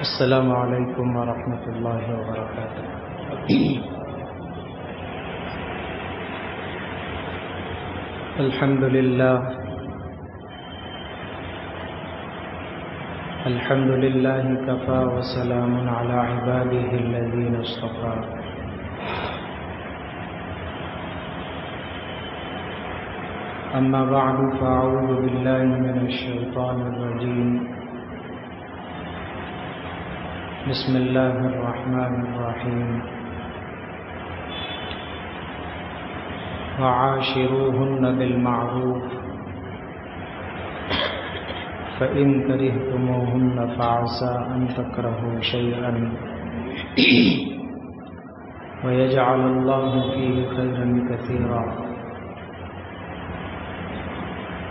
السلام علیکم ورحمۃ اللہ وبرکاتہ۔ الحمد للہ کفا وسلام علی عباده الذین اصطفى۔ اما بعد فاعوذ باللہ من الشیطان الرجیم۔ بسم اللہ الرحمن الرحیم۔ وعاشروهن بالمعروف فإن كرهتموهن فعسى أن تكرهوا شيئا ويجعل الله فيه خيرا كثيرا۔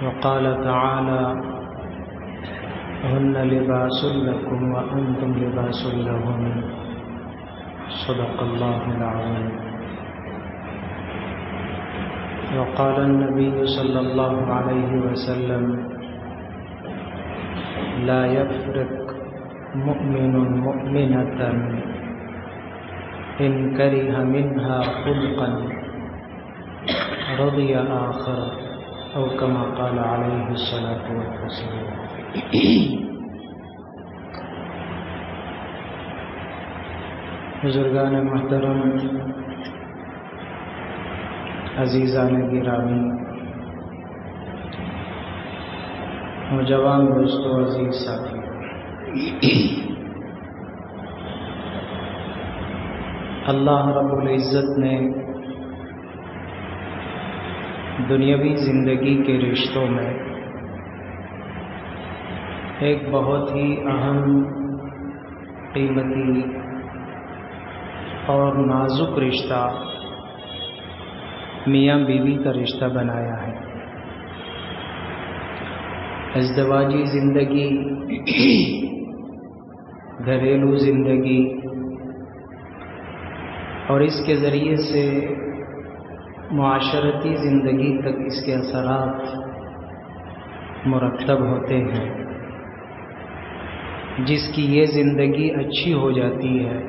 وقال تعالى هن لباس لكم وأنتم لباس لهن۔ صدق الله العظيم۔ وقال النبي صلى الله عليه وسلم لا يفرق مؤمن مؤمنة إن كره منها خلقا رضي آخر، أو كما قال عليه الصلاة والسلام۔ بزرگان محترم، عزیزان گرامی، نوجوان دوستو، عزیز ساتھی، اللہ رب العزت نے دنیاوی زندگی کے رشتوں میں ایک بہت ہی اہم، قیمتی اور نازک رشتہ میاں بیوی کا رشتہ بنایا ہے۔ ازدواجی زندگی، گھریلو زندگی، اور اس کے ذریعے سے معاشرتی زندگی تک اس کے اثرات مرتب ہوتے ہیں۔ جس کی یہ زندگی اچھی ہو جاتی ہے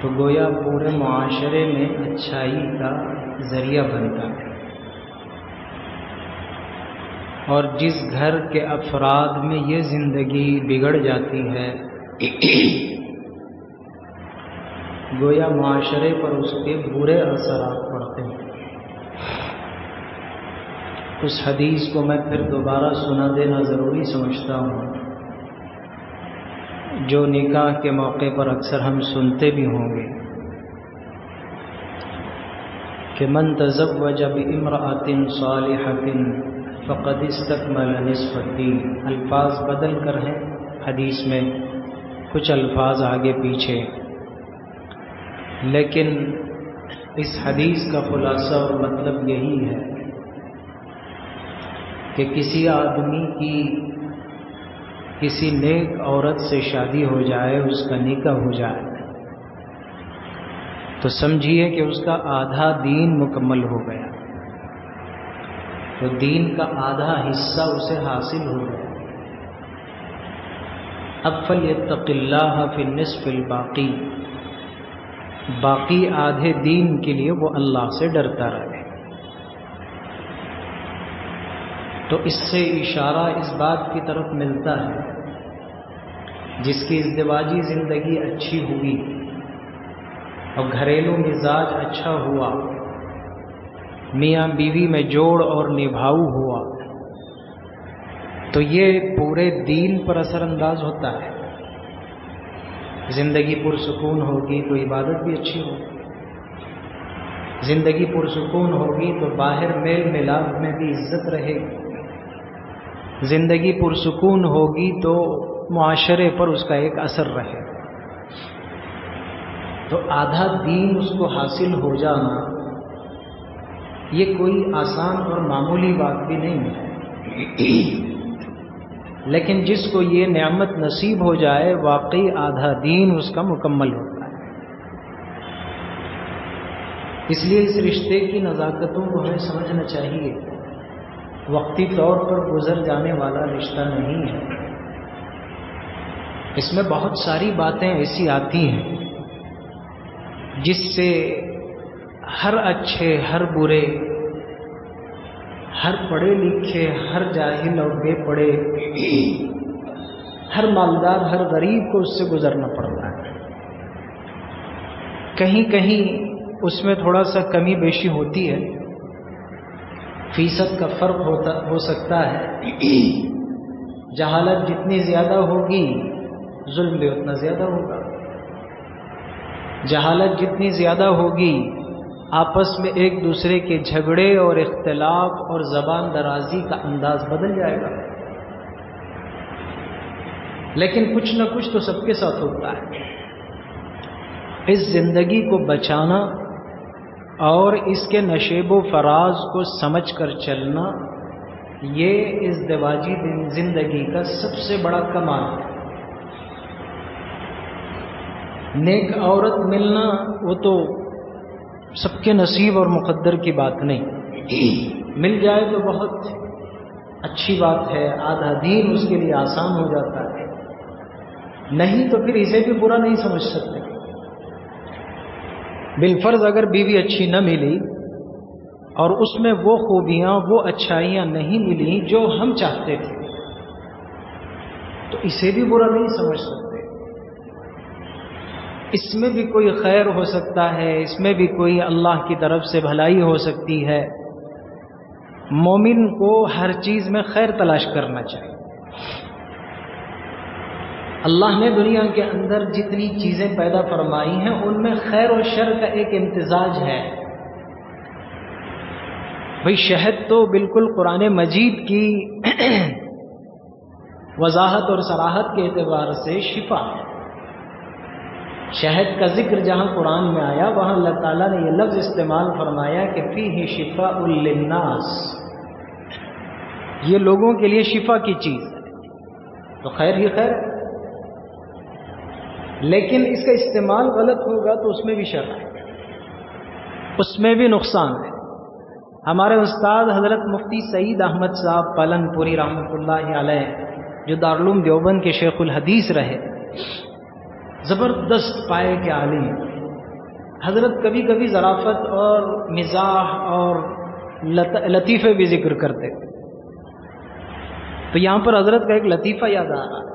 تو گویا پورے معاشرے میں اچھائی کا ذریعہ بنتا ہے، اور جس گھر کے افراد میں یہ زندگی بگڑ جاتی ہے گویا معاشرے پر اس کے برے اثرات پڑتے ہیں۔ اس حدیث کو میں پھر دوبارہ سنا دینا ضروری سمجھتا ہوں، جو نکاح کے موقع پر اکثر ہم سنتے بھی ہوں گے کہ من تزوج بامرأة صالحة فقد استکمل نصف الدین۔ الفاظ بدل کر ہیں حدیث میں، کچھ الفاظ آگے پیچھے، لیکن اس حدیث کا خلاصہ اور مطلب یہی ہے کہ کسی آدمی کی کسی نیک عورت سے شادی ہو جائے، اس کا نکاح ہو جائے، تو سمجھیے کہ اس کا آدھا دین مکمل ہو گیا، تو دین کا آدھا حصہ اسے حاصل ہو گیا۔ اب فلیتق اللہ فی النصف الباقی، باقی آدھے دین کے لیے وہ اللہ سے ڈرتا رہے۔ تو اس سے اشارہ اس بات کی طرف ملتا ہے، جس کی ازدواجی زندگی اچھی ہوئی اور گھریلو مزاج اچھا ہوا، میاں بیوی میں جوڑ اور نبھاؤ ہوا، تو یہ پورے دین پر اثر انداز ہوتا ہے۔ زندگی پرسکون ہوگی تو عبادت بھی اچھی ہوگی، زندگی پرسکون ہوگی تو باہر میل ملاپ میں بھی عزت رہے گی، زندگی پرسکون ہوگی تو معاشرے پر اس کا ایک اثر رہے گا۔ تو آدھا دین اس کو حاصل ہو جانا یہ کوئی آسان اور معمولی بات بھی نہیں ہے، لیکن جس کو یہ نعمت نصیب ہو جائے واقعی آدھا دین اس کا مکمل ہوتا ہے۔ اس لیے اس رشتے کی نزاکتوں کو ہمیں سمجھنا چاہیے، وقتی طور پر گزر جانے والا رشتہ نہیں ہے، اس میں بہت ساری باتیں ایسی آتی ہیں جس سے ہر اچھے، ہر برے، ہر پڑھے لکھے، ہر جاہل اور بے پڑھے، ہر مالدار، ہر غریب کو اس سے گزرنا پڑتا ہے۔ کہیں کہیں اس میں تھوڑا سا کمی بیشی ہوتی ہے، فیصد کا فرق ہو سکتا ہے۔ جہالت جتنی زیادہ ہوگی ظلم بھی اتنا زیادہ ہوگا۔ جہالت جتنی زیادہ ہوگی آپس میں ایک دوسرے کے جھگڑے اور اختلاف اور زبان درازی کا انداز بدل جائے گا۔ لیکن کچھ نہ کچھ تو سب کے ساتھ ہوتا ہے۔ اس زندگی کو بچانا اور اس کے نشیب و فراز کو سمجھ کر چلنا، یہ ازدواجی زندگی کا سب سے بڑا کمال ہے۔ نیک عورت ملنا وہ تو سب کے نصیب اور مقدر کی بات نہیں، مل جائے تو بہت اچھی بات ہے، آدھا دین اس کے لیے آسان ہو جاتا ہے، نہیں تو پھر اسے بھی برا نہیں سمجھ سکتے۔ بالفرض اگر بیوی اچھی نہ ملی اور اس میں وہ خوبیاں، وہ اچھائیاں نہیں ملی جو ہم چاہتے تھے، تو اسے بھی برا نہیں سمجھ سکتے۔ اس میں بھی کوئی خیر ہو سکتا ہے، اس میں بھی کوئی اللہ کی طرف سے بھلائی ہو سکتی ہے۔ مومن کو ہر چیز میں خیر تلاش کرنا چاہیے۔ اللہ نے دنیا کے اندر جتنی چیزیں پیدا فرمائی ہیں ان میں خیر و شر کا ایک امتزاج ہے۔ بھئی شہد تو بالکل قرآن مجید کی وضاحت اور صراحت کے اعتبار سے شفا ہے۔ شہد کا ذکر جہاں قرآن میں آیا وہاں اللہ تعالیٰ نے یہ لفظ استعمال فرمایا کہ فیہ شفاء للناس، یہ لوگوں کے لیے شفا کی چیز ہے، تو خیر ہی خیر ہے۔ لیکن اس کا استعمال غلط ہوگا تو اس میں بھی شر ہے، اس میں بھی نقصان ہے۔ ہمارے استاد حضرت مفتی سعید احمد صاحب پالن پوری رحمۃ اللہ علیہ، جو دارالعلوم دیوبند کے شیخ الحدیث رہے، زبردست پائے کے عالم، حضرت کبھی کبھی ظرافت اور مزاح اور لطیفے بھی ذکر کرتے، تو یہاں پر حضرت کا ایک لطیفہ یاد آ رہا ہے۔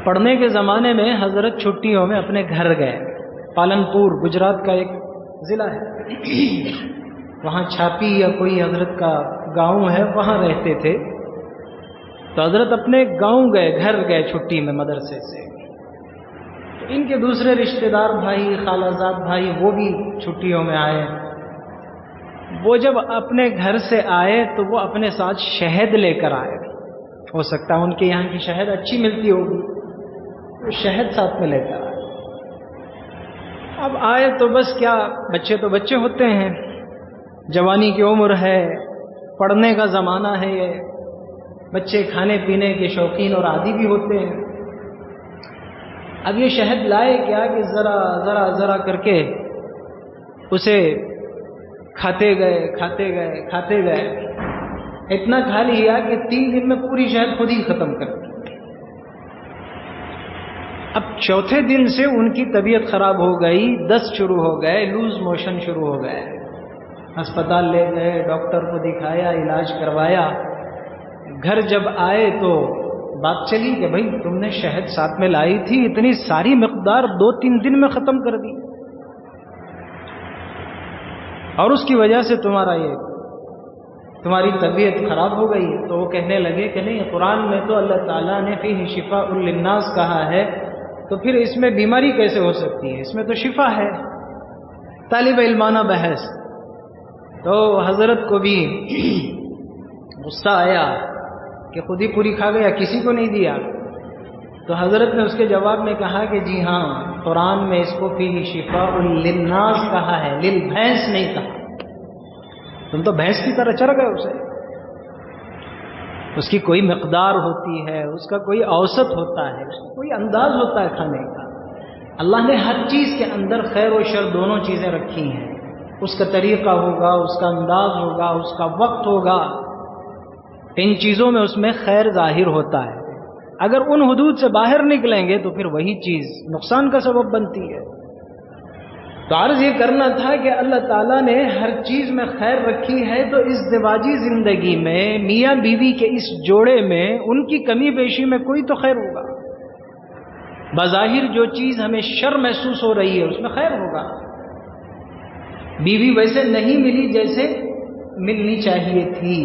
پڑھنے کے زمانے میں حضرت چھٹیوں میں اپنے گھر گئے، پالن پور گجرات کا ایک ضلع ہے، وہاں چھاپی یا کوئی حضرت کا گاؤں ہے، وہاں رہتے تھے۔ تو حضرت اپنے گاؤں گئے، گھر گئے چھٹی میں مدرسے سے، تو ان کے دوسرے رشتہ دار بھائی، خالہ زاد بھائی، وہ بھی چھٹیوں میں آئے۔ وہ جب اپنے گھر سے آئے تو وہ اپنے ساتھ شہد لے کر آئے، ہو سکتا ہے ان کے یہاں کی شہد اچھی ملتی ہوگی، تو شہد ساتھ میں لے کر آئے۔ اب آئے تو بس کیا، بچے تو بچے ہوتے ہیں، جوانی کی عمر ہے، پڑھنے کا زمانہ ہے، یہ بچے کھانے پینے کے شوقین اور عادی بھی ہوتے ہیں۔ اب یہ شہد لائے کیا کہ ذرا ذرا ذرا کر کے اسے کھاتے گئے، اتنا کھا لیا کہ 3 دن میں پوری شہد خود ہی ختم کر دی۔ اب چوتھے دن سے ان کی طبیعت خراب ہو گئی، دست شروع ہو گئے، لوز موشن شروع ہو گئے، ہسپتال لے گئے، ڈاکٹر کو دکھایا، علاج کروایا۔ گھر جب آئے تو بات چلی کہ بھائی تم نے شہد ساتھ میں لائی تھی، اتنی ساری مقدار 2-3 دن میں ختم کر دی، اور اس کی وجہ سے تمہاری طبیعت خراب ہو گئی۔ تو وہ کہنے لگے کہ نہیں، قرآن میں تو اللہ تعالیٰ نے فیہ شفاء للناس کہا ہے، تو پھر اس میں بیماری کیسے ہو سکتی ہے؟ اس میں تو شفا ہے۔ طالب علمانہ بحث۔ تو حضرت کو بھی غصہ آیا کہ خود ہی پوری کھا گیا، کسی کو نہیں دیا۔ تو حضرت نے اس کے جواب میں کہا کہ جی ہاں، قرآن میں اس کو فیہ شفاء للناس کہا ہے، للبھینس نہیں کہا۔ تم تو بھینس کی طرح چر گئے اسے۔ اس کی کوئی مقدار ہوتی ہے، اس کا کوئی اوسط ہوتا ہے، اس کا کوئی انداز ہوتا ہے کھانے کا۔ اللہ نے ہر چیز کے اندر خیر و شر دونوں چیزیں رکھی ہیں، اس کا طریقہ ہوگا، اس کا انداز ہوگا، اس کا وقت ہوگا، ان چیزوں میں اس میں خیر ظاہر ہوتا ہے۔ اگر ان حدود سے باہر نکلیں گے تو پھر وہی چیز نقصان کا سبب بنتی ہے۔ تو عرض یہ کرنا تھا کہ اللہ تعالیٰ نے ہر چیز میں خیر رکھی ہے، تو اس ازدواجی زندگی میں میاں بیوی کے اس جوڑے میں ان کی کمی بیشی میں کوئی تو خیر ہوگا۔ بظاہر جو چیز ہمیں شر محسوس ہو رہی ہے اس میں خیر ہوگا۔ بیوی ویسے نہیں ملی جیسے ملنی چاہیے تھی،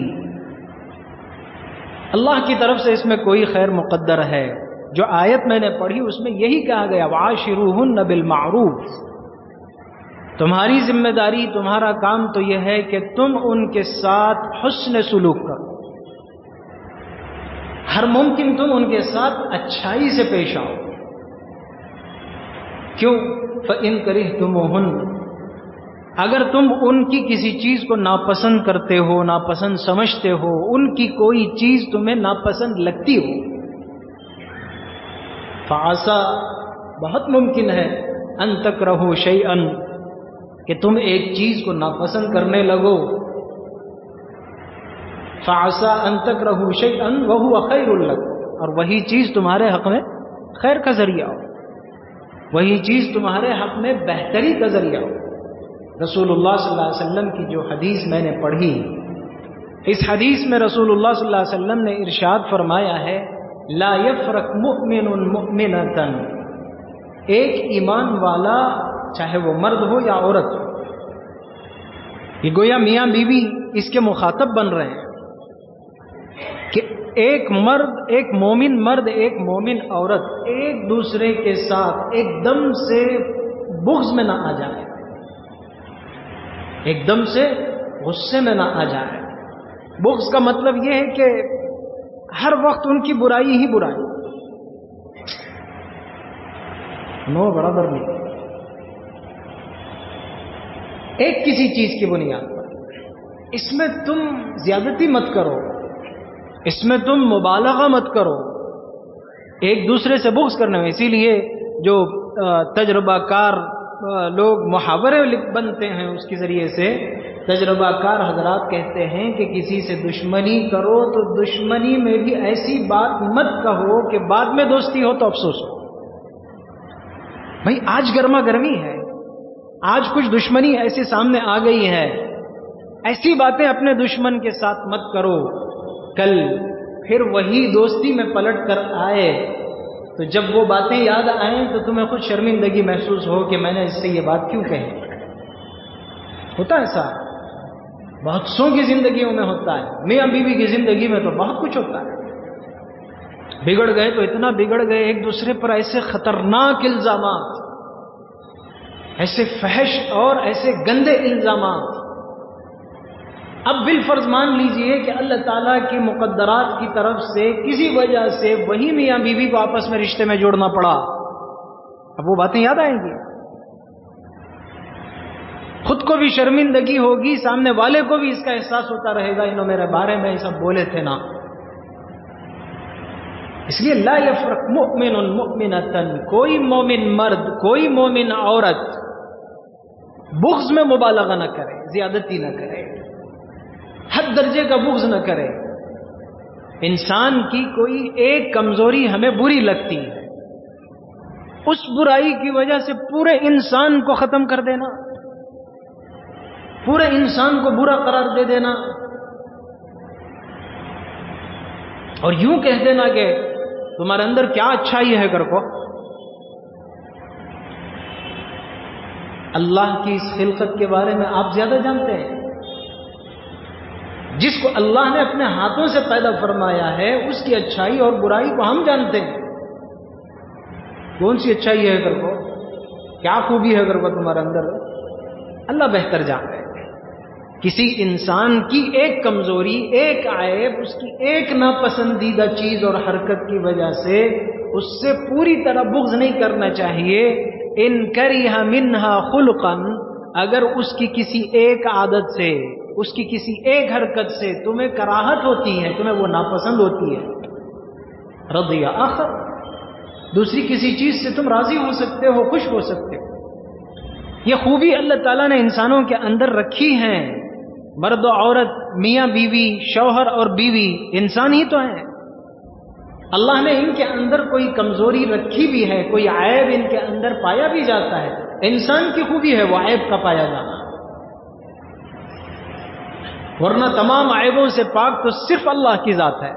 اللہ کی طرف سے اس میں کوئی خیر مقدر ہے۔ جو آیت میں نے پڑھی اس میں یہی کہا گیا وعاشروہن بالمعروف، تمہاری ذمہ داری، تمہارا کام تو یہ ہے کہ تم ان کے ساتھ حسن سلوک کرو، ہر ممکن تم ان کے ساتھ اچھائی سے پیش آؤ۔ کیوں؟ فَإِن كَرِهْتُمُوهُنَّ، اگر تم ان کی کسی چیز کو ناپسند کرتے ہو، ناپسند سمجھتے ہو، ان کی کوئی چیز تمہیں ناپسند لگتی ہو، فَعَسَىٰ، بہت ممکن ہے، أَن تَكْرَهُوا شَيْئًا، کہ تم ایک چیز کو ناپسند کرنے لگو، فَعَسَىٰ أَن تَكْرَهُوا شَيْئًا وَهُوَ خَيْرٌ لَكُمْ، اور وہی چیز تمہارے حق میں خیر کا ذریعہ ہو، وہی چیز تمہارے حق میں بہتری کا ذریعہ ہو۔ رسول اللہ صلی اللہ علیہ وسلم کی جو حدیث میں نے پڑھی، اس حدیث میں رسول اللہ صلی اللہ علیہ وسلم نے ارشاد فرمایا ہے لا یفرق مؤمن مؤمنة، ایک ایمان والا چاہے وہ مرد ہو یا عورت ہو، یہ گویا میاں بیوی اس کے مخاطب بن رہے ہیں کہ ایک مرد، ایک مومن مرد، ایک مومن عورت ایک دوسرے کے ساتھ ایک دم سے بغض میں نہ آ جائے، ایک دم سے غصے میں نہ آ جائے۔ بغض کا مطلب یہ ہے کہ ہر وقت ان کی برائی ہی برائی، نو برابر نہیں، ایک کسی چیز کی بنیاد پر، اس میں تم زیادتی مت کرو، اس میں تم مبالغہ مت کرو ایک دوسرے سے بغض کرنے میں۔ اسی لیے جو تجربہ کار لوگ محاورے بنتے ہیں اس کے ذریعے سے تجربہ کار حضرات کہتے ہیں کہ کسی سے دشمنی کرو تو دشمنی میں بھی ایسی بات مت کہو کہ بعد میں دوستی ہو تو افسوس ہو۔ بھائی آج گرما گرمی ہے، آج کچھ دشمنی ایسے سامنے آ گئی ہے، ایسی باتیں اپنے دشمن کے ساتھ مت کرو، کل پھر وہی دوستی میں پلٹ کر آئے تو جب وہ باتیں یاد آئیں تو تمہیں خود شرمندگی محسوس ہو کہ میں نے اس سے یہ بات کیوں کہی۔ ہوتا ہے ایسا، بہت سو کی زندگیوں میں ہوتا ہے، میاں بیوی کی زندگی میں تو بہت کچھ ہوتا ہے۔ بگڑ گئے تو اتنا بگڑ گئے، ایک دوسرے پر ایسے خطرناک الزامات، ایسے فحش اور ایسے گندے الزامات۔ اب بالفرض مان لیجئے کہ اللہ تعالیٰ کی مقدرات کی طرف سے کسی وجہ سے وہی میاں بیوی کو آپس میں رشتے میں جوڑنا پڑا، اب وہ باتیں یاد آئیں گی، خود کو بھی شرمندگی ہوگی، سامنے والے کو بھی اس کا احساس ہوتا رہے گا انہوں میرے بارے میں ایسا بولے تھے نا۔ اس لیے لا یفرق مؤمن مؤمنۃ، کوئی مومن مرد، کوئی مومن عورت بغض میں مبالغہ نہ کرے، زیادتی نہ کرے، حد درجے کا بغض نہ کرے۔ انسان کی کوئی ایک کمزوری ہمیں بری لگتی ہے، اس برائی کی وجہ سے پورے انسان کو ختم کر دینا، پورے انسان کو برا قرار دے دینا، اور یوں کہہ دینا کہ تمہارے اندر کیا اچھائی ہے کر کو۔ اللہ کی اس خلقت کے بارے میں آپ زیادہ جانتے ہیں، جس کو اللہ نے اپنے ہاتھوں سے پیدا فرمایا ہے اس کی اچھائی اور برائی کو ہم جانتے ہیں، کون سی اچھائی ہے کر کو، کیا خوبی ہے کر کو تمہارے اندر، اللہ بہتر جانتے ہیں۔ کسی انسان کی ایک کمزوری، ایک عیب، اس کی ایک ناپسندیدہ چیز اور حرکت کی وجہ سے اس سے پوری طرح بغض نہیں کرنا چاہیے۔ ان کرہ منہا خلقا، اگر اس کی کسی ایک عادت سے، اس کی کسی ایک حرکت سے تمہیں کراہت ہوتی ہے، تمہیں وہ ناپسند ہوتی ہے، رضی آخر، دوسری کسی چیز سے تم راضی ہو سکتے ہو، خوش ہو سکتے ہو۔ یہ خوبی اللہ تعالیٰ نے انسانوں کے اندر رکھی ہیں، مرد و عورت، میاں بیوی، شوہر اور بیوی انسان ہی تو ہیں۔ اللہ نے ان کے اندر کوئی کمزوری رکھی بھی ہے، کوئی عیب ان کے اندر پایا بھی جاتا ہے، انسان کی خوبی ہے وہ عیب کا پایا جانا، ورنہ تمام عیبوں سے پاک تو صرف اللہ کی ذات ہے،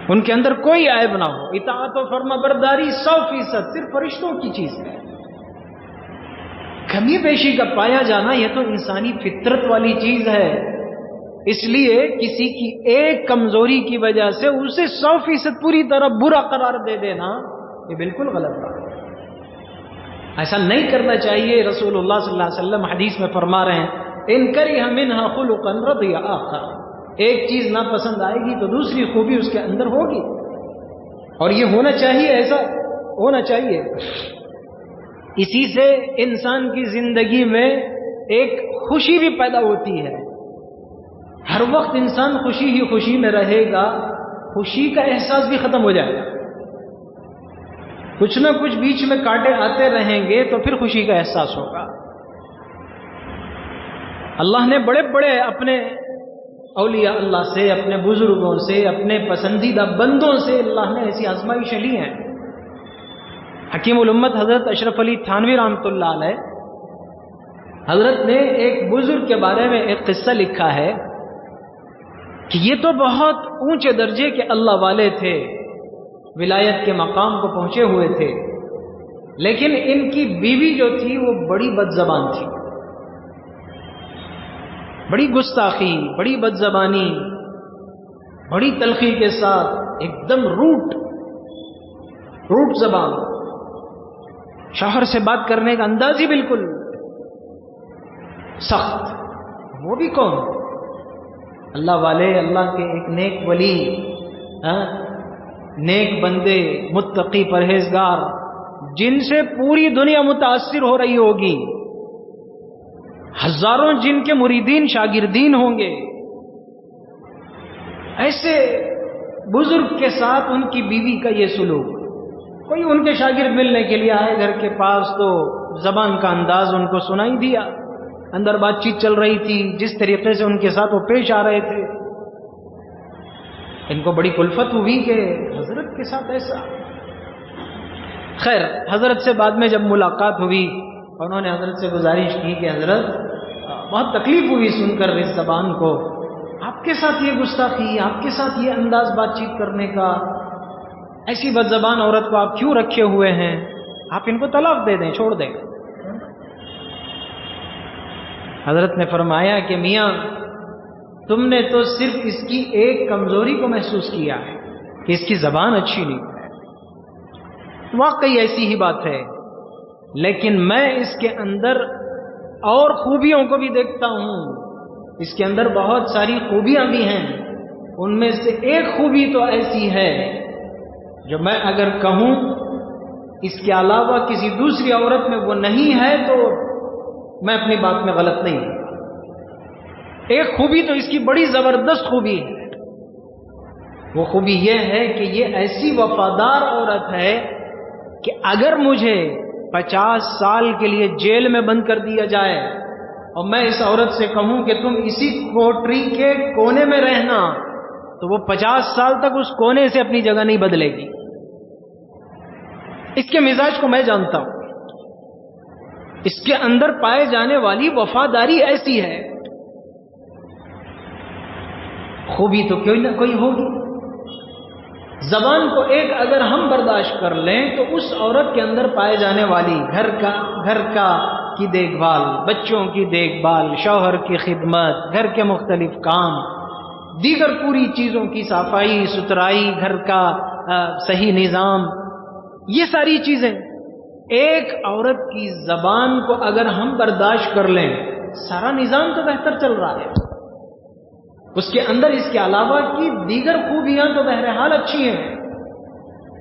ان کے اندر کوئی عیب نہ ہو۔ اطاعت و فرما برداری 100% صرف فرشتوں کی چیز ہے۔ کمی بیشی کا پایا جانا یہ تو انسانی فطرت والی چیز ہے، اس لیے کسی کی ایک کمزوری کی وجہ سے اسے 100% پوری طرح برا قرار دے دینا یہ بالکل غلط بات ہے، ایسا نہیں کرنا چاہیے۔ رسول اللہ صلی اللہ علیہ وسلم حدیث میں فرما رہے ہیں ان کرہ منھا خلقا رضی آخر، ایک چیز ناپسند آئے گی تو دوسری خوبی اس کے اندر ہوگی، اور یہ ہونا چاہیے، ایسا ہونا چاہیے۔ اسی سے انسان کی زندگی میں ایک خوشی بھی پیدا ہوتی ہے، ہر وقت انسان خوشی ہی خوشی میں رہے گا، خوشی کا احساس بھی ختم ہو جائے گا، کچھ نہ کچھ بیچ میں کانٹے آتے رہیں گے تو پھر خوشی کا احساس ہوگا۔ اللہ نے بڑے بڑے اپنے اولیاء اللہ سے، اپنے بزرگوں سے، اپنے پسندیدہ بندوں سے اللہ نے ایسی آزمائشیں لی ہیں۔ حکیم الامت حضرت اشرف علی تھانوی رحمۃ اللہ علیہ حضرت نے ایک بزرگ کے بارے میں ایک قصہ لکھا ہے کہ یہ تو بہت اونچے درجے کے اللہ والے تھے، ولایت کے مقام کو پہنچے ہوئے تھے، لیکن ان کی بیوی جو تھی وہ بڑی بد زبان تھی، بڑی گستاخی، بڑی بد زبانی، بڑی تلخی کے ساتھ ایک دم روٹ زبان، شوہر سے بات کرنے کا انداز ہی بالکل سخت۔ وہ بھی کون؟ اللہ والے، اللہ کے ایک نیک ولی، نیک بندے، متقی پرہیزگار، جن سے پوری دنیا متاثر ہو رہی ہوگی، ہزاروں جن کے مریدین شاگردین ہوں گے، ایسے بزرگ کے ساتھ ان کی بیوی کا یہ سلوک۔ کوئی ان کے شاگرد ملنے کے لیے آئے گھر کے پاس تو زبان کا انداز ان کو سنائی دیا، اندر بات چیت چل رہی تھی، جس طریقے سے ان کے ساتھ وہ پیش آ رہے تھے، ان کو بڑی الفت ہوئی کہ حضرت کے ساتھ ایسا۔ خیر، حضرت سے بعد میں جب ملاقات ہوئی، انہوں نے حضرت سے گزارش کی کہ حضرت بہت تکلیف ہوئی سن کر اس زبان کو، آپ کے ساتھ یہ گستاخی، آپ کے ساتھ یہ انداز بات چیت کرنے کا، ایسی بد زبان عورت کو آپ کیوں رکھے ہوئے ہیں؟ آپ ان کو طلاق دے دیں، چھوڑ دیں۔ حضرت نے فرمایا کہ میاں تم نے تو صرف اس کی ایک کمزوری کو محسوس کیا ہے کہ اس کی زبان اچھی نہیں ہے، واقعی ایسی ہی بات ہے، لیکن میں اس کے اندر اور خوبیوں کو بھی دیکھتا ہوں، اس کے اندر بہت ساری خوبیاں بھی ہیں، ان میں سے ایک خوبی تو ایسی ہے جو میں اگر کہوں اس کے علاوہ کسی دوسری عورت میں وہ نہیں ہے تو میں اپنی بات میں غلط نہیں ہوں۔ ایک خوبی تو اس کی بڑی زبردست خوبی ہے، وہ خوبی یہ ہے کہ یہ ایسی وفادار عورت ہے کہ اگر مجھے 50 سال کے لیے جیل میں بند کر دیا جائے اور میں اس عورت سے کہوں کہ تم اسی کوٹری کے کونے میں رہنا، تو وہ 50 سال تک اس کونے سے اپنی جگہ نہیں بدلے گی۔ اس کے مزاج کو میں جانتا ہوں، اس کے اندر پائے جانے والی وفاداری ایسی ہے، خوبی تو کوئی نہ کوئی ہوگی۔ زبان کو ایک اگر ہم برداشت کر لیں تو اس عورت کے اندر پائے جانے والی گھر کا کی دیکھ بھال، بچوں کی دیکھ بھال، شوہر کی خدمت، گھر کے مختلف کام، دیگر پوری چیزوں کی صفائی ستھرائی، گھر کا صحیح نظام، یہ ساری چیزیں ایک عورت کی زبان کو اگر ہم برداشت کر لیں، سارا نظام تو بہتر چل رہا ہے۔ اس کے اندر اس کے علاوہ کی دیگر خوبیاں تو بہرحال اچھی ہیں،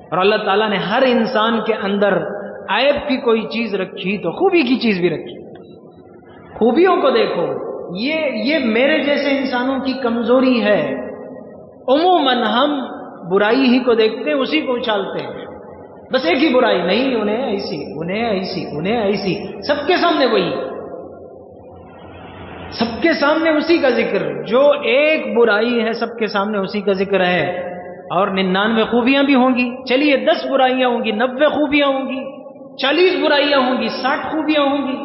اور اللہ تعالیٰ نے ہر انسان کے اندر عیب کی کوئی چیز رکھی تو خوبی کی چیز بھی رکھی۔ خوبیوں کو دیکھو، یہ میرے جیسے انسانوں کی کمزوری ہے، عموماً ہم برائی ہی کو دیکھتے ہیں، اسی کو اچھالتے ہیں، بس ایک ہی برائی، نہیں انہیں ایسی، انہیں ایسی، انہیں ایسی، سب کے سامنے وہی۔ سب کے سامنے اسی کا ذکر، جو ایک برائی ہے سب کے سامنے اسی کا ذکر ہے، اور 99 خوبیاں بھی ہوں گی، چلیے 10 برائیاں ہوں گی، 90 خوبیاں ہوں گی، 40 برائیاں ہوں گی، 60 خوبیاں ہوں گی،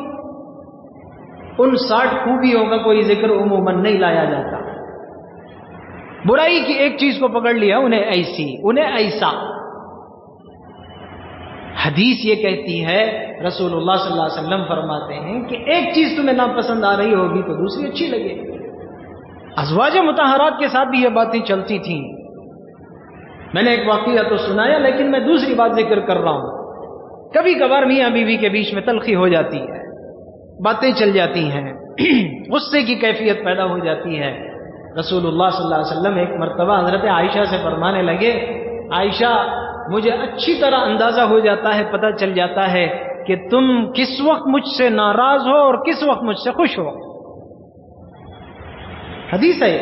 ان 60 خوبیوں کا کوئی ذکر عموماً نہیں لایا جاتا۔ برائی کی ایک چیز کو پکڑ لیا، انہیں ایسی، انہیں ایسا۔ حدیث یہ کہتی ہے، رسول اللہ صلی اللہ علیہ وسلم فرماتے ہیں کہ ایک چیز تمہیں ناپسند آ رہی ہوگی تو دوسری اچھی لگے گی۔ ازواج مطہرات کے ساتھ بھی یہ باتیں چلتی تھیں۔ میں نے ایک واقعہ تو سنایا، لیکن میں دوسری بات ذکر کر رہا ہوں۔ کبھی کبھار میاں بیوی کے بیچ میں تلخی ہو جاتی ہے، باتیں چل جاتی ہیں، غصے کی کیفیت پیدا ہو جاتی ہے۔ رسول اللہ صلی اللہ علیہ وسلم ایک مرتبہ حضرت عائشہ سے فرمانے لگے، عائشہ مجھے اچھی طرح اندازہ ہو جاتا ہے، پتہ چل جاتا ہے کہ تم کس وقت مجھ سے ناراض ہو اور کس وقت مجھ سے خوش ہو۔ حدیث ہے۔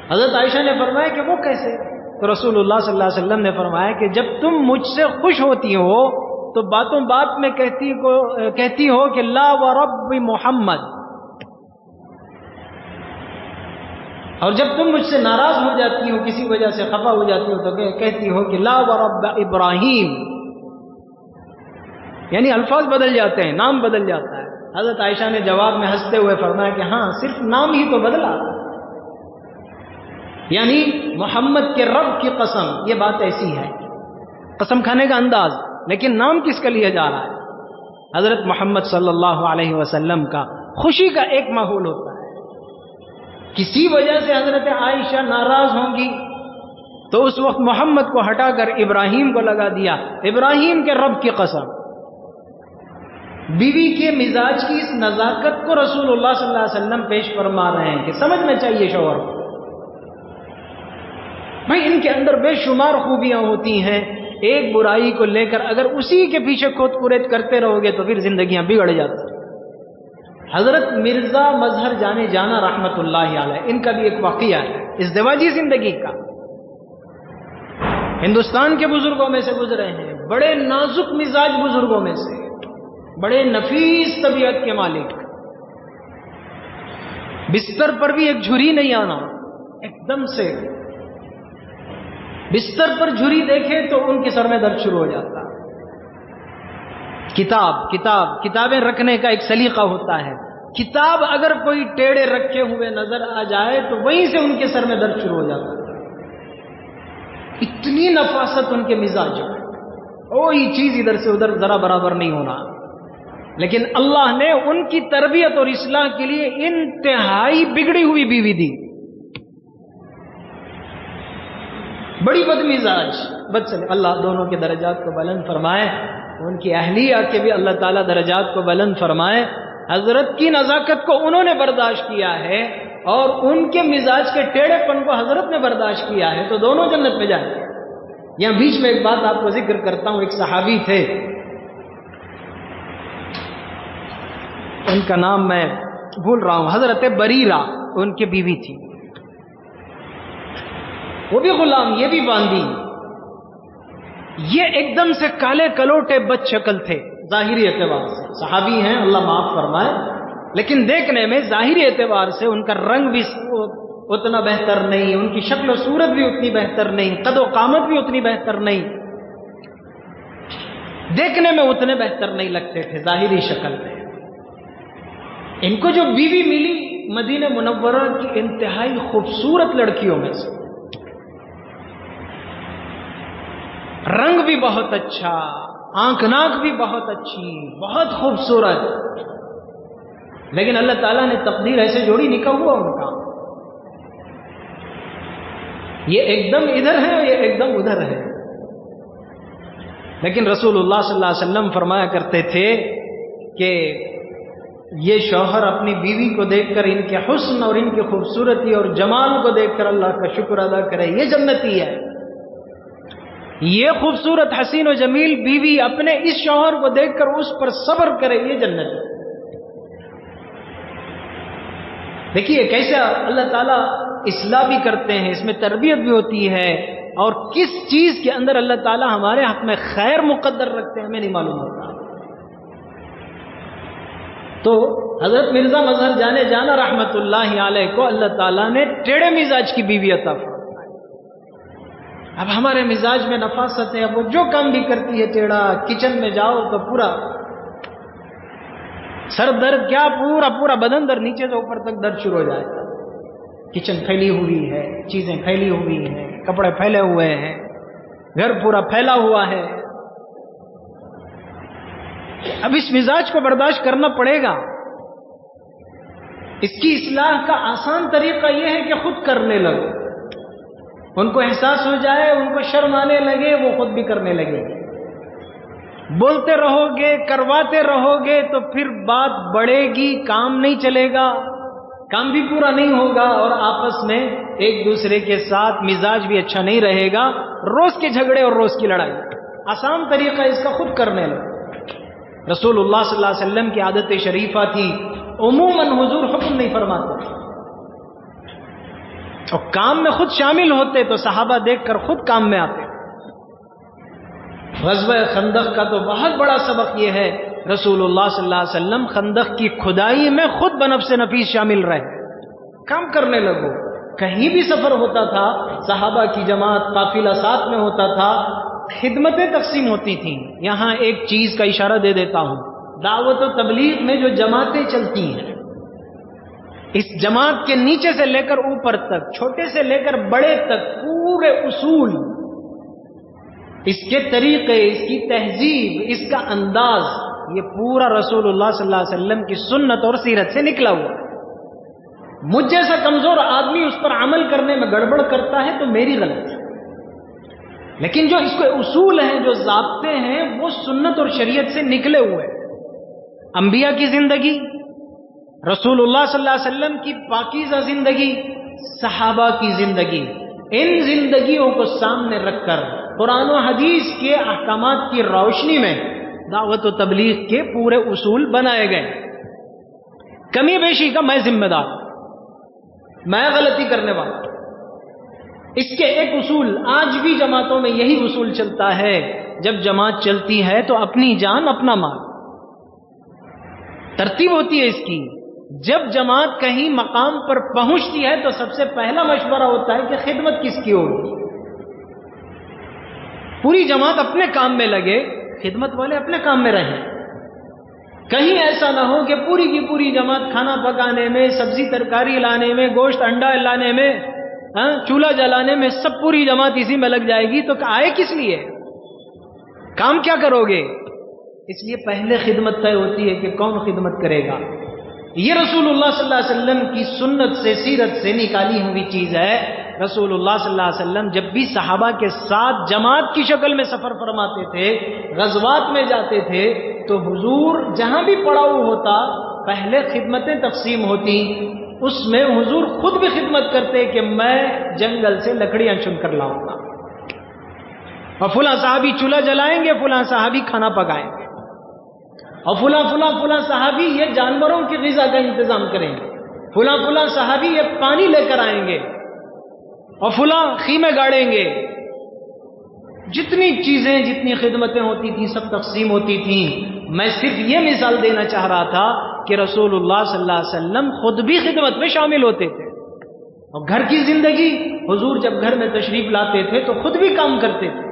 حضرت عائشہ نے فرمایا کہ وہ کیسے؟ تو رسول اللہ صلی اللہ علیہ وسلم نے فرمایا کہ جب تم مجھ سے خوش ہوتی ہو تو باتوں بات میں کہتی ہو کہ لا ورب محمد، اور جب تم مجھ سے ناراض ہو جاتی ہو، کسی وجہ سے خفا ہو جاتی ہو، تو کہتی ہو کہ لا ورب ابراہیم، یعنی الفاظ بدل جاتے ہیں، نام بدل جاتا ہے۔ حضرت عائشہ نے جواب میں ہنستے ہوئے فرمایا کہ ہاں، صرف نام ہی تو بدلا، یعنی محمد کے رب کی قسم، یہ بات ایسی ہے، قسم کھانے کا انداز، لیکن نام کس کا لیا جا رہا ہے؟ حضرت محمد صلی اللہ علیہ وسلم کا۔ خوشی کا ایک ماحول ہوتا ہے، کسی وجہ سے حضرت عائشہ ناراض ہوں گی تو اس وقت محمد کو ہٹا کر ابراہیم کو لگا دیا، ابراہیم کے رب کی قسم۔ بیوی کے مزاج کی اس نزاکت کو رسول اللہ صلی اللہ علیہ وسلم پیش فرما رہے ہیں کہ سمجھنا چاہیے شوہر کو، بھائی ان کے اندر بے شمار خوبیاں ہوتی ہیں، ایک برائی کو لے کر اگر اسی کے پیچھے خود پریت کرتے رہو گے تو پھر زندگیاں بگڑ جاتی ہیں۔ حضرت مرزا مظہر جانے جانا رحمت اللہ علیہ، ان کا بھی ایک واقعہ ہے ازدواجی زندگی کا۔ ہندوستان کے بزرگوں میں سے گزرے ہیں، بڑے نازک مزاج بزرگوں میں سے، بڑے نفیس طبیعت کے مالک۔ بستر پر بھی ایک جھری نہیں آنا، ایک دم سے بستر پر جھری دیکھے تو ان کے سر میں درد شروع ہو جاتا۔ کتابیں رکھنے کا ایک سلیقہ ہوتا ہے، کتاب اگر کوئی ٹیڑے رکھے ہوئے نظر آ جائے تو وہیں سے ان کے سر میں درد شروع ہو جاتا ہے۔ اتنی نفاست ان کے مزاج میں، کوئی چیز ادھر سے ادھر ذرا برابر نہیں ہونا۔ لیکن اللہ نے ان کی تربیت اور اصلاح کے لیے انتہائی بگڑی ہوئی بیوی دی، بڑی بد مزاج، اللہ دونوں کے درجات کو بلند فرمائے، ان کی اہلیہ کے بھی اللہ تعالیٰ درجات کو بلند فرمائے۔ حضرت کی نزاکت کو انہوں نے برداشت کیا ہے اور ان کے مزاج کے ٹیڑھے پن کو حضرت نے برداشت کیا ہے، تو دونوں جنت میں جائیں گے۔ یہاں بیچ میں ایک بات آپ کو ذکر کرتا ہوں، ایک صحابی تھے، ان کا نام میں بھول رہا ہوں، حضرت بریرہ ان کی بیوی تھی، وہ بھی غلام، یہ بھی باندی۔ یہ ایک دم سے کالے کلوٹے بد شکل تھے ظاہری اعتبار سے، صحابی ہیں اللہ معاف فرمائے، لیکن دیکھنے میں ظاہری اعتبار سے ان کا رنگ بھی اتنا بہتر نہیں، ان کی شکل و صورت بھی اتنی بہتر نہیں، قد و قامت بھی اتنی بہتر نہیں، دیکھنے میں اتنے بہتر نہیں لگتے تھے ظاہری شکل میں۔ ان کو جو بیوی ملی مدینہ منورہ کی انتہائی خوبصورت لڑکیوں میں سے، رنگ بھی بہت اچھا، آنکھ ناک بھی بہت اچھی، بہت خوبصورت، لیکن اللہ تعالیٰ نے تقدیر ایسے جوڑی، نکاح ہوا ان کا، یہ ایک دم ادھر ہے اور یہ ایک دم ادھر ہے۔ لیکن رسول اللہ صلی اللہ علیہ وسلم فرمایا کرتے تھے کہ یہ شوہر اپنی بیوی کو دیکھ کر ان کے حسن اور ان کی خوبصورتی اور جمال کو دیکھ کر اللہ کا شکر ادا کرے، یہ جنتی ہے۔ یہ خوبصورت حسین و جمیل بیوی اپنے اس شوہر کو دیکھ کر اس پر صبر کرے، یہ جنت ہے۔ دیکھیے کیسے اللہ تعالیٰ اصلاح بھی کرتے ہیں، اس میں تربیت بھی ہوتی ہے، اور کس چیز کے اندر اللہ تعالیٰ ہمارے حق میں خیر مقدر رکھتے ہیں ہمیں نہیں معلوم ہوتا۔ تو حضرت مرزا مظہر جانے جانا رحمت اللہ علیہ کو اللہ تعالیٰ نے ٹیڑے مزاج کی بیوی عطا فرمائی۔ اب ہمارے مزاج میں نفاست ہے، اب وہ جو کام بھی کرتی ہے ٹیڑھا، کچن میں جاؤ تو پورا سر درد، کیا پورا بدن درد، نیچے سے اوپر تک درد شروع ہو جائے گا۔ کچن پھیلی ہوئی ہے، چیزیں پھیلی ہوئی ہیں، کپڑے پھیلے ہوئے ہیں، گھر پورا پھیلا ہوا ہے۔ اب اس مزاج کو برداشت کرنا پڑے گا۔ اس کی اصلاح کا آسان طریقہ یہ ہے کہ خود کرنے لگو، ان کو احساس ہو جائے، ان کو شرم آنے لگے، وہ خود بھی کرنے لگے۔ بولتے رہو گے، کرواتے رہو گے تو پھر بات بڑھے گی، کام نہیں چلے گا، کام بھی پورا نہیں ہوگا، اور آپس میں ایک دوسرے کے ساتھ مزاج بھی اچھا نہیں رہے گا، روز کے جھگڑے اور روز کی لڑائی۔ آسان طریقہ اس کا خود کرنے لگو۔ رسول اللہ صلی اللہ علیہ وسلم کی عادت شریفہ تھی، عموماً حضور حکم نہیں فرماتے اور کام میں خود شامل ہوتے تو صحابہ دیکھ کر خود کام میں آتے۔ غزوہ خندق کا تو بہت بڑا سبق یہ ہے، رسول اللہ صلی اللہ علیہ وسلم خندق کی کھدائی میں خود بنفس نفیس شامل رہے، کام کرنے لگو۔ کہیں بھی سفر ہوتا تھا، صحابہ کی جماعت قافلہ ساتھ میں ہوتا تھا، خدمتیں تقسیم ہوتی تھیں۔ یہاں ایک چیز کا اشارہ دے دیتا ہوں، دعوت و تبلیغ میں جو جماعتیں چلتی ہیں، اس جماعت کے نیچے سے لے کر اوپر تک، چھوٹے سے لے کر بڑے تک، پورے اصول، اس کے طریقے، اس کی تہذیب، اس کا انداز، یہ پورا رسول اللہ صلی اللہ علیہ وسلم کی سنت اور سیرت سے نکلا ہوا۔ مجھ جیسا کمزور آدمی اس پر عمل کرنے میں گڑبڑ کرتا ہے تو میری غلطی، لیکن جو اس کے اصول ہیں، جو ضابطے ہیں، وہ سنت اور شریعت سے نکلے ہوئے۔ انبیاء کی زندگی، رسول اللہ صلی اللہ علیہ وسلم کی پاکیزہ زندگی، صحابہ کی زندگی، ان زندگیوں کو سامنے رکھ کر قرآن و حدیث کے احکامات کی روشنی میں دعوت و تبلیغ کے پورے اصول بنائے گئے۔ کمی بیشی کا میں ذمہ دار، میں غلطی کرنے والا۔ اس کے ایک اصول آج بھی جماعتوں میں یہی اصول چلتا ہے، جب جماعت چلتی ہے تو اپنی جان اپنا مال، ترتیب ہوتی ہے اس کی۔ جب جماعت کہیں مقام پر پہنچتی ہے تو سب سے پہلا مشورہ ہوتا ہے کہ خدمت کس کی ہوگی۔ پوری جماعت اپنے کام میں لگے، خدمت والے اپنے کام میں رہیں۔ کہیں ایسا نہ ہو کہ پوری کی پوری جماعت کھانا پکانے میں، سبزی ترکاری لانے میں، گوشت انڈا لانے میں، چولہا جلانے میں، سب پوری جماعت اسی میں لگ جائے گی تو آئے کس لیے؟ کام کیا کرو گے؟ اس لیے پہلے خدمت طے ہوتی ہے کہ کون خدمت کرے گا۔ یہ رسول اللہ صلی اللہ علیہ وسلم کی سنت سے، سیرت سے نکالی ہوئی چیز ہے۔ رسول اللہ صلی اللہ علیہ وسلم جب بھی صحابہ کے ساتھ جماعت کی شکل میں سفر فرماتے تھے، غزوات میں جاتے تھے، تو حضور جہاں بھی پڑاؤ ہوتا، پہلے خدمتیں تقسیم ہوتی، اس میں حضور خود بھی خدمت کرتے کہ میں جنگل سے لکڑیاں چن کر لاؤں گا، اور فلاں صحابی چولہا جلائیں گے، فلاں صحابی کھانا پکائیں گے، اور فلاں صحابی یہ جانوروں کی غذا کا انتظام کریں گے، فلاں صحابی یہ پانی لے کر آئیں گے، اور فلاں خیمے گاڑیں گے۔ جتنی چیزیں، جتنی خدمتیں ہوتی تھیں، سب تقسیم ہوتی تھیں۔ میں صرف یہ مثال دینا چاہ رہا تھا کہ رسول اللہ صلی اللہ علیہ وسلم خود بھی خدمت میں شامل ہوتے تھے، اور گھر کی زندگی، حضور جب گھر میں تشریف لاتے تھے تو خود بھی کام کرتے تھے،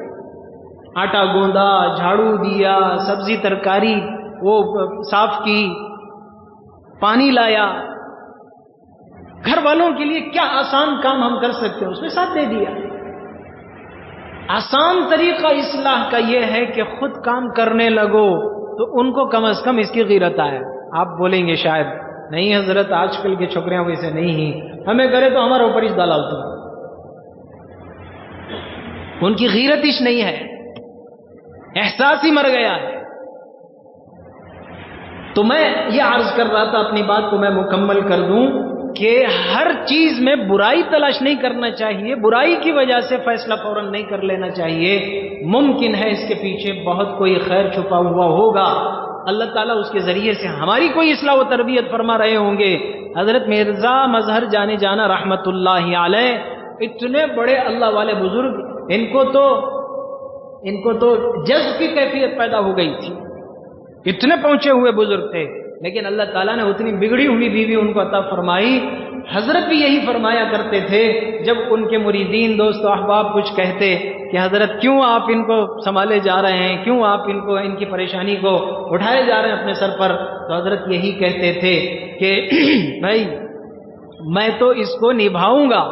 آٹا گوندا، جھاڑو دیا، سبزی ترکاری وہ صاف کی، پانی لایا۔ گھر والوں کے لیے کیا آسان کام ہم کر سکتے ہیں، اس میں ساتھ دے دیا۔ آسان طریقہ اصلاح کا یہ ہے کہ خود کام کرنے لگو تو ان کو کم از کم اس کی غیرت آئے۔ آپ بولیں گے شاید نہیں حضرت، آج کل کے چھوکریاں ویسے نہیں ہیں، ہمیں کرے تو ہمارے اوپر اس ڈالا ہوتا، ان کی غیرت اس نہیں ہے، احساس ہی مر گیا ہے۔ تو میں یہ عرض کر رہا تھا، اپنی بات کو میں مکمل کر دوں کہ ہر چیز میں برائی تلاش نہیں کرنا چاہیے، برائی کی وجہ سے فیصلہ فوراً نہیں کر لینا چاہیے۔ ممکن ہے اس کے پیچھے بہت کوئی خیر چھپا ہوا ہوگا، اللہ تعالیٰ اس کے ذریعے سے ہماری کوئی اصلاح و تربیت فرما رہے ہوں گے۔ حضرت مرزا مظہر جانے جانا رحمت اللہ علیہ اتنے بڑے اللہ والے بزرگ، ان کو تو جذب کی کیفیت پیدا ہو گئی تھی، اتنے پہنچے ہوئے بزرگ تھے۔ لیکن اللہ تعالیٰ نے اتنی بگڑی ہوئی بیوی ان کو عطا فرمائی. حضرت بھی یہی فرمایا کرتے تھے جب ان کے مریدین دوست و احباب کچھ کہتے کہ حضرت کیوں آپ ان کو سنبھالے جا رہے ہیں, کیوں آپ ان کی پریشانی کو اٹھائے جا رہے ہیں اپنے سر پر, تو حضرت یہی کہتے تھے کہ بھائی میں تو اس کو نبھاؤں گا,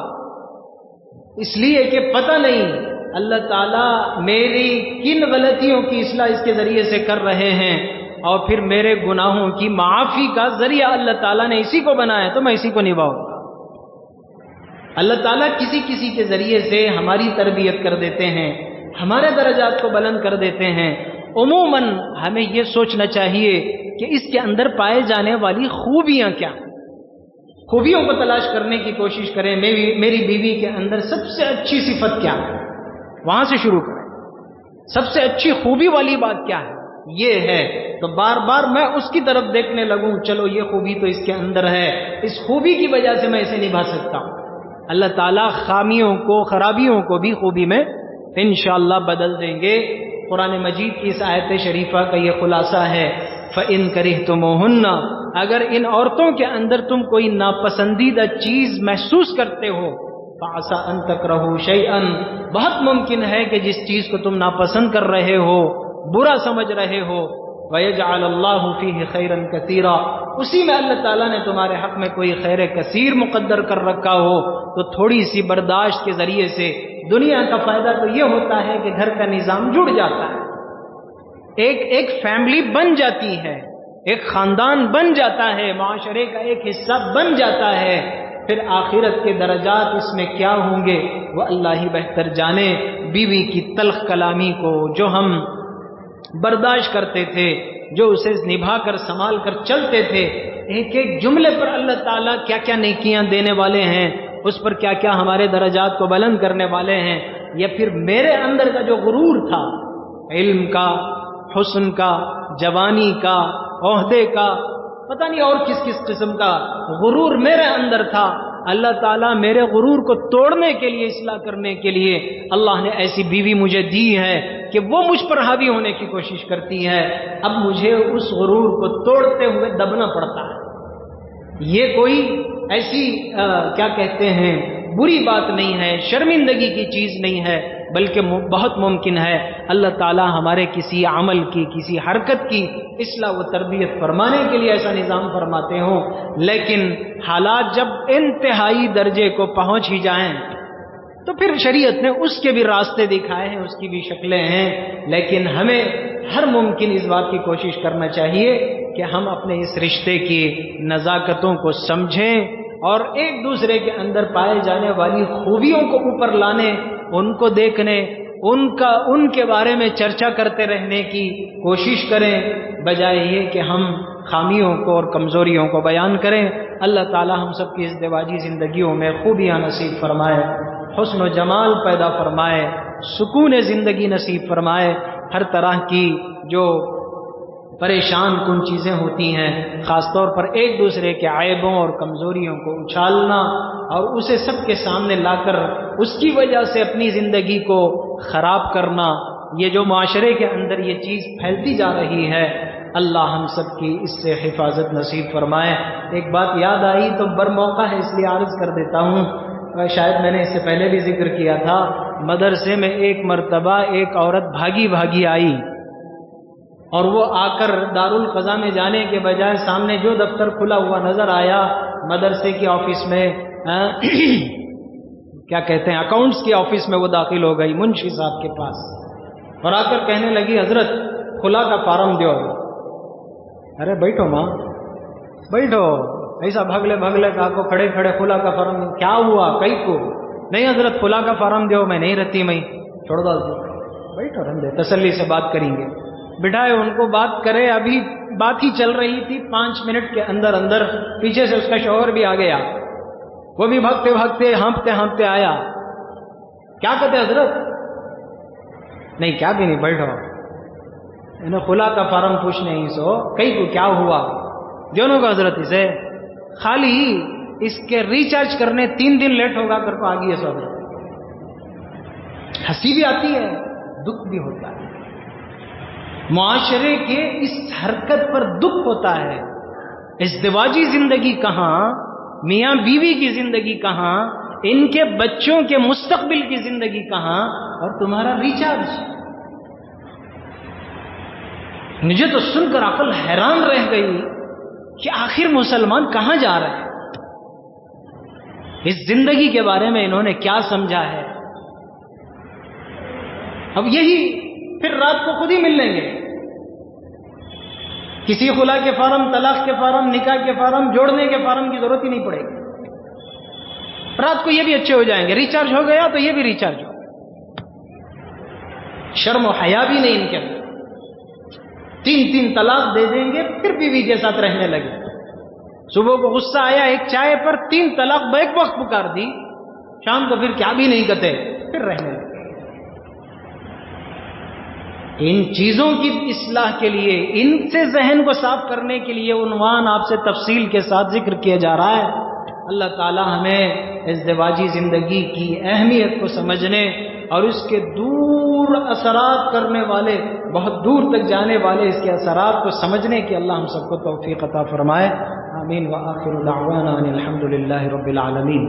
اس لیے کہ پتہ نہیں اللہ تعالیٰ میری کن غلطیوں کی اصلاح اس کے ذریعے سے کر رہے ہیں, اور پھر میرے گناہوں کی معافی کا ذریعہ اللہ تعالیٰ نے اسی کو بنایا تو میں اسی کو نبھاؤں گا. اللہ تعالیٰ کسی کسی کے ذریعے سے ہماری تربیت کر دیتے ہیں, ہمارے درجات کو بلند کر دیتے ہیں. عموماً ہمیں یہ سوچنا چاہیے کہ اس کے اندر پائے جانے والی خوبیاں کیا ہیں, خوبیوں کو تلاش کرنے کی کوشش کریں. میری بیوی کے اندر سب سے اچھی صفت کیا ہے, وہاں سے شروع کریں. سب سے اچھی خوبی والی بات کیا ہے, یہ ہے, تو بار بار میں اس کی طرف دیکھنے لگوں, چلو یہ خوبی تو اس کے اندر ہے, اس خوبی کی وجہ سے میں اسے نبھا سکتا ہوں. اللہ تعالیٰ خامیوں کو, خرابیوں کو بھی خوبی میں انشاءاللہ بدل دیں گے. قرآن مجید کی اس آیت شریفہ کا یہ خلاصہ ہے, فَإِن كَرِهْتُمُوهُنَّ, اگر ان عورتوں کے اندر تم کوئی ناپسندیدہ چیز محسوس کرتے ہو, فَعَسَىٰ أَن تَكْرَهُوا شَيْئًا, بہت ممکن ہے کہ جس چیز کو تم ناپسند کر رہے ہو, برا سمجھ رہے ہو, وَيَجْعَلَ اللَّهُ فِيهِ خَيْرًا كَثِيرًا, اسی میں اللہ تعالیٰ نے تمہارے حق میں کوئی خیر کثیر مقدر کر رکھا ہو, تو تھوڑی سی برداشت کے ذریعے سے دنیا کا فائدہ تو یہ ہوتا ہے کہ گھر کا نظام جڑ جاتا ہے, ایک فیملی بن جاتی ہے, ایک خاندان بن جاتا ہے, معاشرے کا ایک حصہ بن جاتا ہے. پھر آخرت کے درجات اس میں کیا ہوں گے وہ اللہ ہی بہتر جانے. بیوی کی تلخ کلامی کو جو ہم برداشت کرتے تھے, جو اسے نبھا کر سنبھال کر چلتے تھے, ایک ایک جملے پر اللہ تعالیٰ کیا کیا نیکیاں دینے والے ہیں, اس پر کیا کیا ہمارے درجات کو بلند کرنے والے ہیں. یا پھر میرے اندر کا جو غرور تھا, علم کا, حسن کا, جوانی کا, عہدے کا, پتہ نہیں اور کس کس قسم کا غرور میرے اندر تھا, اللہ تعالیٰ میرے غرور کو توڑنے کے لیے, اصلاح کرنے کے لیے اللہ نے ایسی بیوی مجھے دی ہے کہ وہ مجھ پر حاوی ہونے کی کوشش کرتی ہے. اب مجھے اس غرور کو توڑتے ہوئے دبنا پڑتا ہے. یہ کوئی ایسی کیا کہتے ہیں بری بات نہیں ہے, شرمندگی کی چیز نہیں ہے, بلکہ بہت ممکن ہے اللہ تعالیٰ ہمارے کسی عمل کی, کسی حرکت کی اصلاح و تربیت فرمانے کے لیے ایسا نظام فرماتے ہوں. لیکن حالات جب انتہائی درجے کو پہنچ ہی جائیں تو پھر شریعت نے اس کے بھی راستے دکھائے ہیں, اس کی بھی شکلیں ہیں. لیکن ہمیں ہر ممکن اس بات کی کوشش کرنا چاہیے کہ ہم اپنے اس رشتے کی نزاکتوں کو سمجھیں اور ایک دوسرے کے اندر پائے جانے والی خوبیوں کو اوپر لانے, ان کو دیکھنے, ان کے بارے میں چرچا کرتے رہنے کی کوشش کریں, بجائے یہ کہ ہم خامیوں کو اور کمزوریوں کو بیان کریں. اللہ تعالی ہم سب کی ازدواجی زندگیوں میں خوبیاں نصیب فرمائے, حسن و جمال پیدا فرمائے, سکون زندگی نصیب فرمائے. ہر طرح کی جو پریشان کن چیزیں ہوتی ہیں, خاص طور پر ایک دوسرے کے عیبوں اور کمزوریوں کو اچھالنا اور اسے سب کے سامنے لا کر اس کی وجہ سے اپنی زندگی کو خراب کرنا, یہ جو معاشرے کے اندر یہ چیز پھیلتی جا رہی ہے, اللہ ہم سب کی اس سے حفاظت نصیب فرمائے. ایک بات یاد آئی تو برموقع ہے اس لیے عرض کر دیتا ہوں, شاید میں نے اس سے پہلے بھی ذکر کیا تھا. مدرسے میں ایک مرتبہ ایک عورت بھاگی بھاگی آئی اور وہ آ کر دارالقضا میں جانے کے بجائے سامنے جو دفتر کھلا ہوا نظر آیا مدرسے کے آفس میں کیا کہتے ہیں اکاؤنٹس کی آفس میں وہ داخل ہو گئی منشی صاحب کے پاس, اور آ کر کہنے لگی حضرت کھلا کا فارم دو. ارے بیٹھو ماں بیٹھو, ایسا بھگلے کہا کو کھڑے کھڑے کھلا کا فارم, کیا ہوا کئی کو, نہیں حضرت کھلا کا فارم دو, میں نہیں رہتی, میں چھوڑ دو, بیٹھو رندے تسلی سے بات کریں گے. بٹھائے ان کو بات کرے, ابھی بات ہی چل رہی تھی, 5 منٹ کے اندر پیچھے سے اس کا شوہر بھی آ گیا, وہ بھی بھگتے بھگتے ہانپتے آیا. کیا کہتے حضرت, نہیں کیا بھی نہیں, بیٹھو. انہیں کھلا کا فارم پوچھنے ہی سو کئی کو کیا ہوا, دونوں کو حضرت اسے خالی اس کے ریچارج کرنے 3 دن لیٹ ہوگا کر کو آگی ہے سو حضرت. ہنسی بھی آتی ہے, دکھ بھی ہوتا ہے, معاشرے کے اس حرکت پر دکھ ہوتا ہے. ازدواجی زندگی کہاں، میاں بیوی کی زندگی کہاں، ان کے بچوں کے مستقبل کی زندگی کہاں، اور تمہارا ریچارج۔ مجھے تو سن کر عقل حیران رہ گئی کہ آخر مسلمان کہاں جا رہے ہیں، اس زندگی کے بارے میں انہوں نے کیا سمجھا ہے۔ اب یہی پھر رات کو خود ہی مل لیں گے، کسی خلا کے فارم، طلاق کے فارم، نکاح کے فارم، جوڑنے کے فارم کی ضرورت ہی نہیں پڑے گی۔ رات کو یہ بھی اچھے ہو جائیں گے، ریچارج ہو گیا تو یہ بھی ریچارج ہو گیا۔ شرم و حیا بھی نہیں ان کے اندر، 3 طلاق دے دیں گے پھر بیوی کے ساتھ رہنے لگے۔ صبح کو غصہ آیا ایک چائے پر، 3 طلاق بیک وقت پکار دی، شام کو پھر کیا بھی نہیں کہتے، پھر رہنے لگے۔ ان چیزوں کی اصلاح کے لیے، ان سے ذہن کو صاف کرنے کے لیے عنوان آپ سے تفصیل کے ساتھ ذکر کیا جا رہا ہے۔ اللہ تعالی ہمیں ازدواجی زندگی کی اہمیت کو سمجھنے اور اس کے دور اثرات کرنے والے، بہت دور تک جانے والے اس کے اثرات کو سمجھنے کی اللہ ہم سب کو توفیق عطا فرمائے۔ آمین وآخر دعوانا ان الحمد للہ رب العالمین۔